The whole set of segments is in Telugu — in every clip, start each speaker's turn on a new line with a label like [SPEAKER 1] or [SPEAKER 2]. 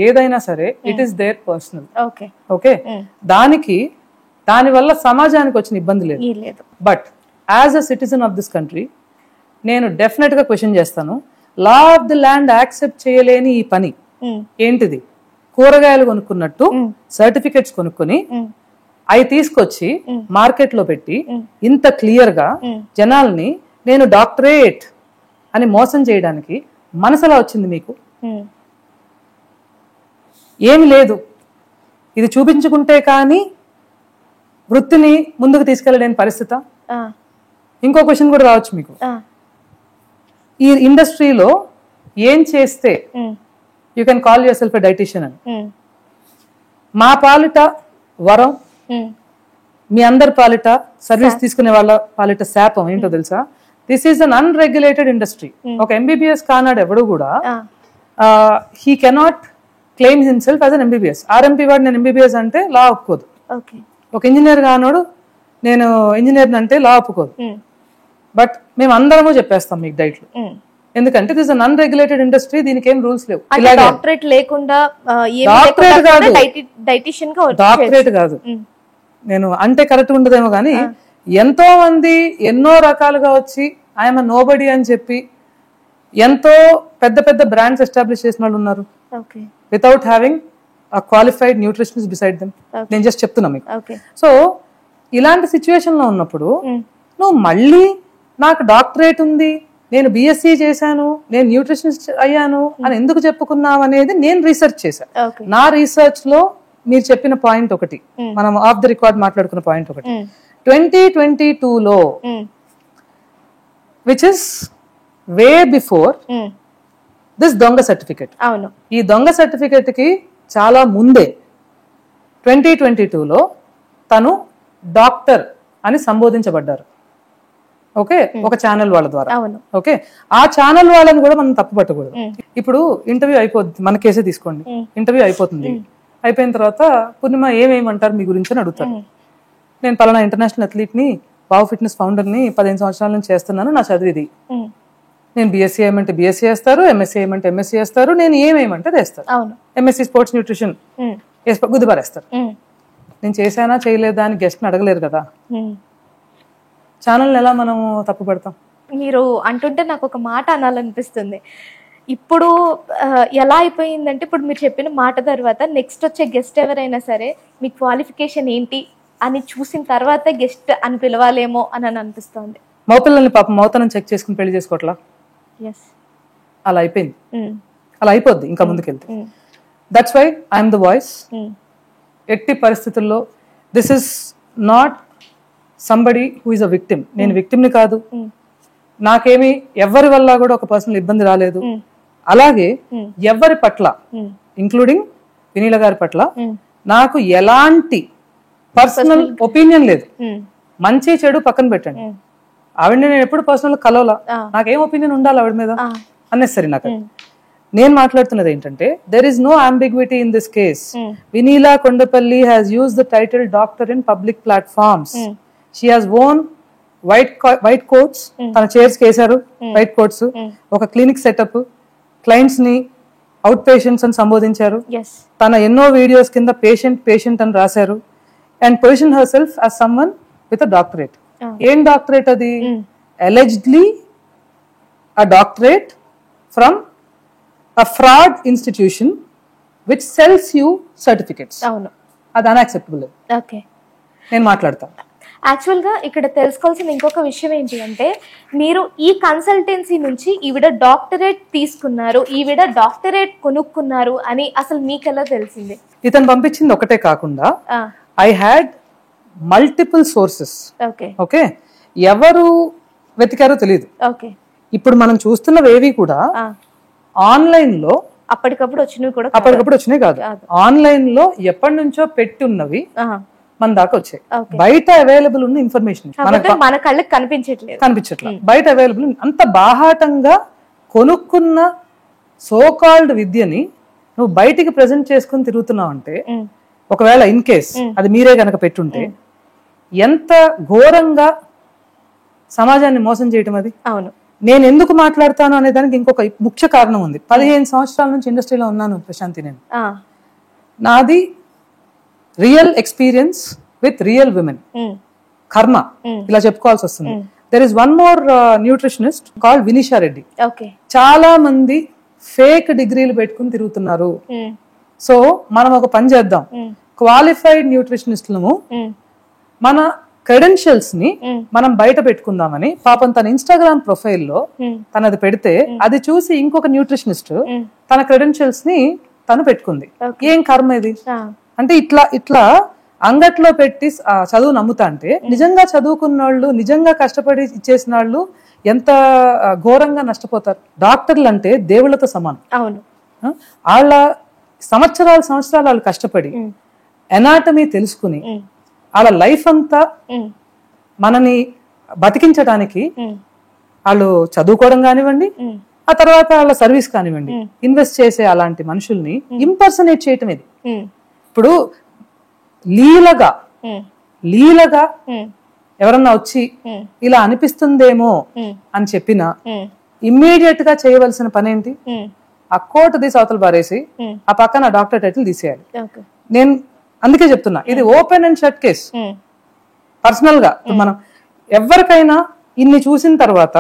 [SPEAKER 1] ఏదైనా సరే it is there personal.
[SPEAKER 2] Okay
[SPEAKER 1] okay, దాని వల్ల సమాజానికి వచ్చిన ఇబ్బంది లేదు. But as a citizen of this country నేను డెఫినెట్ గా క్వశ్చన్ చేస్తాను. Law of the land accept చేయలేని ఈ పని ఏంటిది? కూరగాయలు కొనుక్కున్నట్టు సర్టిఫికెట్స్ కొనుక్కొని అవి తీసుకొచ్చి మార్కెట్ లో పెట్టి ఇంత క్లియర్ గా జనాల్ని నేను డాక్టరేట్ అని మోసం చేయడానికి మనసులా వచ్చింది మీకు? ఏమి లేదు. ఇది చూపించుకుంటే కానీ వృత్తిని ముందుకు తీసుకెళ్ళలేని పరిస్థితి. ఇంకో క్వశ్చన్ కూడా రావచ్చు మీకు. ఈ ఇండస్ట్రీలో ఏం చేస్తే you can call yourself a dietitian అని? మా పాలిట వరం, మీ అందరి పాలిట సర్వీస్ తీసుకునే వాళ్ళ పాలిట శాపం ఏంటో తెలుసా? This is an unregulated industry. ఒక ఎంబీబీఎస్ కానాడు ఎవడు కూడా he cannot claim himself as an MBBS. RMP వాడు నేను ఎంబీబీఎస్ అంటే లా ఒప్పుకోదు. ఒక ఇంజనీర్ కానోడు నేను ఇంజనీర్ అంటే లా ఒప్పుకోదు. బట్ మేము అందరము చెప్పేస్తాం మీకు డైట్లు, ఎందుకంటే దిస్ అన్ అన్రెగ్యులేటెడ్ ఇండస్ట్రీ, దీనికి ఏం రూల్స్ లేవు.
[SPEAKER 2] డాక్టరేట్ లేకుండా
[SPEAKER 1] డాక్టరేట్ కాదు, నేను అంటే కరెక్ట్ ఉండదేమో కానీ ఎంతో మంది ఎన్నో రకాలుగా వచ్చి ఐఎమ్ నోబడి అని చెప్పి ఎంతో పెద్ద పెద్ద బ్రాండ్స్ ఎస్టాబ్లిష్ చేసిన వాళ్ళు ఉన్నారు without having a qualified nutritionist beside them. నేను జస్ట్ చెప్తున్నా మీకు. సో ఇలాంటి సిచ్యువేషన్ లో ఉన్నప్పుడు నువ్వు మళ్ళీ నాకు డాక్టరేట్ ఉంది, నేను బిఎస్సీ చేశాను, నేను న్యూట్రిషనిస్ట్ అయ్యాను అని ఎందుకు చెప్పుకున్నావు అనేది నేను రీసెర్చ్ చేశాను. నా రీసెర్చ్ లో మీరు చెప్పిన పాయింట్ ఒకటి, మనం ఆఫ్ ది రికార్డ్ మాట్లాడుకున్న పాయింట్ ఒకటి, 2022లో which is way before this దొంగ సర్టిఫికెట్. ఈ దొంగ సర్టిఫికెట్ కి చాలా ముందే 2022లో తను డాక్టర్ అని సంబోధించబడ్డారు. ఓకే, ఒక ఛానల్ వాళ్ళ ద్వారా. ఓకే, ఆ ఛానల్ వాళ్ళని కూడా మనం తప్పు పట్టకూడదు. ఇప్పుడు ఇంటర్వ్యూ అయిపోతుంది, మన కేసే తీసుకోండి, ఇంటర్వ్యూ అయిపోతుంది. అయిపోయిన తర్వాత పూర్ణిమ ఏమేమంటారు మీ గురించి అని అడుగుతారు. నేను పలానా ఇంటర్నేషనల్ అథ్లీట్ ని, వావ్ ఫిట్నెస్ ఫౌండర్ ని 15 సంవత్సరాల నుంచి చేస్తున్నాను, నా చదువు ఇది. నేను బిఎస్సీ ఏమంటే బిఎస్సీ చేస్తారు, ఎంఎస్సీ ఏమంటే ఎంఎస్సీ చేస్తారు, నేను ఏమేమంటే వేస్తారు. ఎంఎస్సీ స్పోర్ట్స్ న్యూట్రిషన్ గుద్దుబారేస్తారు. నేను చేశానా చేయలేదా అని గెస్ట్ని అడగలేరు కదా. ఛానల్ని ఎలా మనం తప్పు పడతాం?
[SPEAKER 2] మీరు అంటుంటే నాకు ఒక మాట అనాలనిపిస్తుంది. ఇప్పుడు ఎలా అయిపోయిందంటే, ఇప్పుడు మీరు చెప్పిన మాట తర్వాత నెక్స్ట్ వచ్చే గెస్ట్ ఎవరైనా సరే మీ క్వాలిఫికేషన్ ఏంటి అని చూసిన తర్వాత గెస్ట్ అని పిలవాలేమో అని అనిపిస్తుంది.
[SPEAKER 1] మౌపిల్లల్ని పాపం మౌతనం చెక్ చేసుకుని పెళ్లి చేసుకోవట్లా? అలా అయిపోయింది, అలా అయిపోద్ది ఇంకా ముందుకెళ్తే. That's why I'm the voice. ఎట్టి పరిస్థితుల్లో this is not somebody who is a victim. నేను విక్టిమ్ని కాదు, నాకేమి ఎవరి వల్ల కూడా ఒక పర్సనల్ ఇబ్బంది రాలేదు. అలాగే ఎవరి పట్ల ఇంక్లూడింగ్ వినీల గారి పట్ల నాకు ఎలాంటి పర్సనల్ ఒపీనియన్ లేదు. మంచి చెడు పక్కన పెట్టండి, ఆవిడని నేను ఎప్పుడు పర్సనల్ కలవలా, నాకేం ఒపీనియన్ ఉండాలి ఆవిడ మీద అన్నెసరి. నాకు నేను మాట్లాడుతున్నది ఏంటంటే, there is no ambiguity in this case. Vineela Kondapalli has used the title doctor in public platforms. She has worn white coats, తన చైర్స్ కేసారు వైట్ కోట్స్, ఒక క్లినిక్ సెటప్, క్లయింట్స్ ని అవుట్ పేషెంట్స్ అని సంబోధించారు. తన ఎన్నో వీడియోస్ కింద పేషెంట్ అని రాశారు. And position her self as someone with a doctorate. ఏం డాక్టరేట్ అది? allegedly a doctorate from a fraud institution which sells you certificates. అవును, అది అన్యాక్సెప్టబుల్.
[SPEAKER 2] ఓకే,
[SPEAKER 1] నేను మాట్లాడతా.
[SPEAKER 2] యాక్చువల్గా ఇక్కడ తెలుసుకోవాల్సిన ఇంకొక విషయం ఏంటి అంటే, మీరు ఈ కన్సల్టెన్సీ నుంచి ఈవిడ డాక్టరేట్ తీసుకున్నారు, ఈవిడ డాక్టరేట్ కొనుక్కున్నారు అని అసలు మీకు ఎలా తెలిసింది?
[SPEAKER 1] ఇతను పంపించింది ఒకటే కాకుండా I had multiple sources. Okay, ఎవరు వెతికారో తెలియదు.
[SPEAKER 2] ఓకే,
[SPEAKER 1] ఇప్పుడు మనం చూస్తున్నవేవి కూడా ఆన్లైన్ లో
[SPEAKER 2] అప్పటికప్పుడు
[SPEAKER 1] వచ్చినవి కాదు, ఆన్లైన్ లో ఎప్పటి నుంచో పెట్టి ఉన్నవి మన దాకా వచ్చాయి. బయట అవైలబుల్ ఉన్న ఇన్ఫర్మేషన్
[SPEAKER 2] మన కళ్ళకి కనిపించట్లేదు.
[SPEAKER 1] బయట అవైలబుల్ అంత బాహాటంగా కొనుక్కున్న సోకాల్డ్ విద్యని నువ్వు బయటికి ప్రెజెంట్ చేసుకుని తిరుగుతున్నావు అంటే, ఒకవేళ ఇన్ కేస్ అది మీరే కనుక పెట్టుంటే ఎంత ఘోరంగా సమాజాన్ని మోసం చేయటం అది.
[SPEAKER 2] అవును,
[SPEAKER 1] నేను ఎందుకు మాట్లాడతాను అనే దానికి ఇంకొక ముఖ్య కారణం ఉంది. 15 సంవత్సరాల నుంచి ఇండస్ట్రీలో ఉన్నాను ప్రశాంతి. నేను నాది real experience with real women, కర్మ ఇలా చెప్పుకోవాల్సి వస్తుంది. There is one more nutritionist called Vinisha Reddy. చాలా మంది ఫేక్ డిగ్రీలు పెట్టుకుని తిరుగుతున్నారు. సో మనం ఒక పని చేద్దాం, క్వాలిఫైడ్ న్యూట్రిషనిస్టులము మన క్రెడెన్షియల్స్ ని మనం బయట పెట్టుకుందామని పాపం తన ఇన్స్టాగ్రామ్ ప్రొఫైల్లో తనది పెడితే అది చూసి ఇంకొక న్యూట్రిషనిస్ట్ తన క్రెడెన్షియల్స్ ని తను పెట్టుకుంది. ఏం కర్మ ఇది అంటే ఇట్లా అంగట్లో పెట్టి చదువు నమ్ముతా అంటే నిజంగా చదువుకున్న వాళ్ళు, నిజంగా కష్టపడి ఇచ్చేసిన వాళ్ళు ఎంత ఘోరంగా నష్టపోతారు. డాక్టర్లు అంటే దేవుళ్ళతో సమానం. వాళ్ళ సంవత్సరాలు వాళ్ళు కష్టపడి ఎనాటమీ తెలుసుకుని వాళ్ళ లైఫ్ అంతా మనని బతికించడానికి వాళ్ళు చదువుకోవడం కానివ్వండి, ఆ తర్వాత వాళ్ళ సర్వీస్ కానివ్వండి, ఇన్వెస్ట్ చేసే అలాంటి మనుషుల్ని ఇంపర్సనేట్ చేయటం ఇది. ఇప్పుడు లీలగా ఎవరన్నా వచ్చి ఇలా అనిపిస్తుందేమో అని చెప్పినా ఇమ్మీడియట్ గా చేయవలసిన పని ఏంటి? ఆ కోట్ తీసి అవతల పారేసి ఆ పక్కన డాక్టర్ టైటిల్ తీసేయాలి. నేను అందుకే చెప్తున్నా, ఇది open and shut case. Personal గా మనం ఎవరికైనా ఇన్ని చూసిన తర్వాత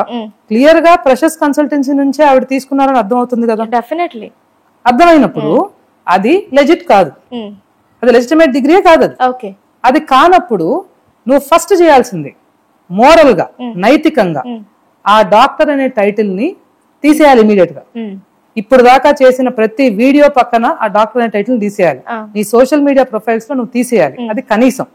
[SPEAKER 1] క్లియర్ గా ప్రెషస్ కన్సల్టెన్సీ నుంచే ఆవిడ తీసుకున్నారని అర్థం అవుతుంది కదా. డెఫినెట్లీ అర్థమైనప్పుడు అది లెజిట్ కాదు, అది లెజిటిమేట్ డిగ్రీ కాదు. అది కానప్పుడు నువ్వు ఫస్ట్ చేయాల్సింది మోరల్ గా, నైతికంగా ఆ డాక్టర్ అనే టైటిల్ ని తీసేయాలి ఇమీడియట్ గా. ఇప్పుడు దాకా చేసిన ప్రతి వీడియో పక్కన ఆ డాక్టర్ అనే టైటిల్ తీసేయాలి. నీ సోషల్ మీడియా ప్రొఫైల్స్ లో నువ్వు తీసేయాలి, అది కనీసం.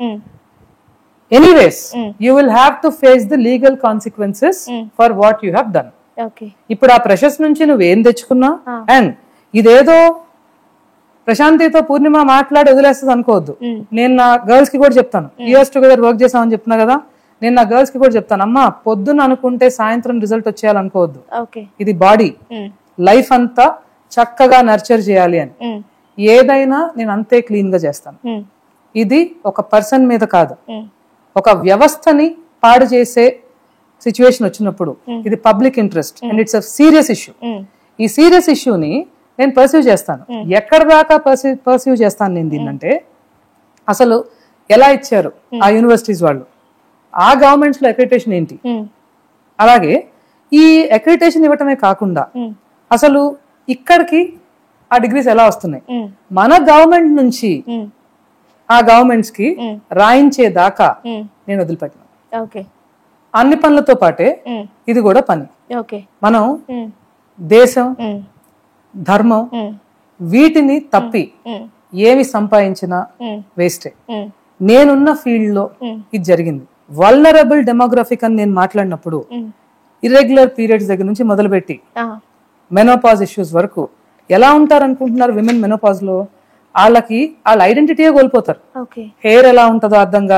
[SPEAKER 1] Anyways you will have to face the legal consequences for what you have done. ఇప్పుడు ఆ ప్రెషర్స్ నుంచి నువ్వేం తెచ్చుకున్నా, అండ్ ఇదేదో ప్రశాంతితో పూర్ణిమ మాట్లాడి వదిలేస్తుంది అనుకోవద్దు. నేను నా గర్ల్స్ కి కూడా చెప్తాను, ఇయర్స్ టుగెదర్ వర్క్ చేసామని చెప్తున్నా కదా, నేను నా గర్ల్స్ కి కూడా చెప్తాను, అమ్మా పొద్దున్న అనుకుంటే సాయంత్రం రిజల్ట్ వచ్చేయాలనుకోవద్దు. ఇది బాడీ, లైఫ్ అంతా చక్కగా నర్చర్ చేయాలి అని. ఏదైనా నేను అంతే క్లీన్ గా చేస్తాను. ఇది ఒక పర్సన్ మీద కాదు, ఒక వ్యవస్థని పాడు చేసే సిచ్యువేషన్ వచ్చినప్పుడు ఇది public interest and it's a serious issue. ఈ సీరియస్ ఇష్యూని నేను పర్సీవ్ చేస్తాను. ఎక్కడ దాకా పర్సీవ్ చేస్తాను నేను దీన్నంటే, అసలు ఎలా ఇచ్చారు ఆ యూనివర్సిటీస్ వాళ్ళు, ఆ గవర్నమెంట్స్ లో అక్రిడిటేషన్ ఏంటి, అలాగే ఈ అక్రిడిటేషన్ ఇవ్వటమే కాకుండా అసలు ఇక్కడికి ఆ డిగ్రీస్ ఎలా వస్తున్నాయి, మన గవర్నమెంట్ నుంచి ఆ గవర్నమెంట్స్ కి రాయించేదాకా నేను వదిలిపెట్టిన. అన్ని పనులతో పాటే ఇది కూడా పని. మనం దేశం, ధర్మం వీటిని తప్పి ఏమి సంపాదించినా వేస్టే. నేనున్న ఫీల్డ్ లో ఇది జరిగింది. వల్నరబుల్ డెమోగ్రఫిక్ అని నేను మాట్లాడినప్పుడు ఇర్రెగ్యులర్ పీరియడ్స్ దగ్గర నుంచి మొదలుపెట్టి మెనోపాజ్ ఇష్యూస్ వరకు ఎలా ఉంటారు అనుకుంటున్నారు విమెన్ మెనోపాజ్ లో? వాళ్ళ ఐడెంటిటీయే కోల్పోతారు. హెయిర్ ఎలా ఉంటుందో అర్థం కాదు,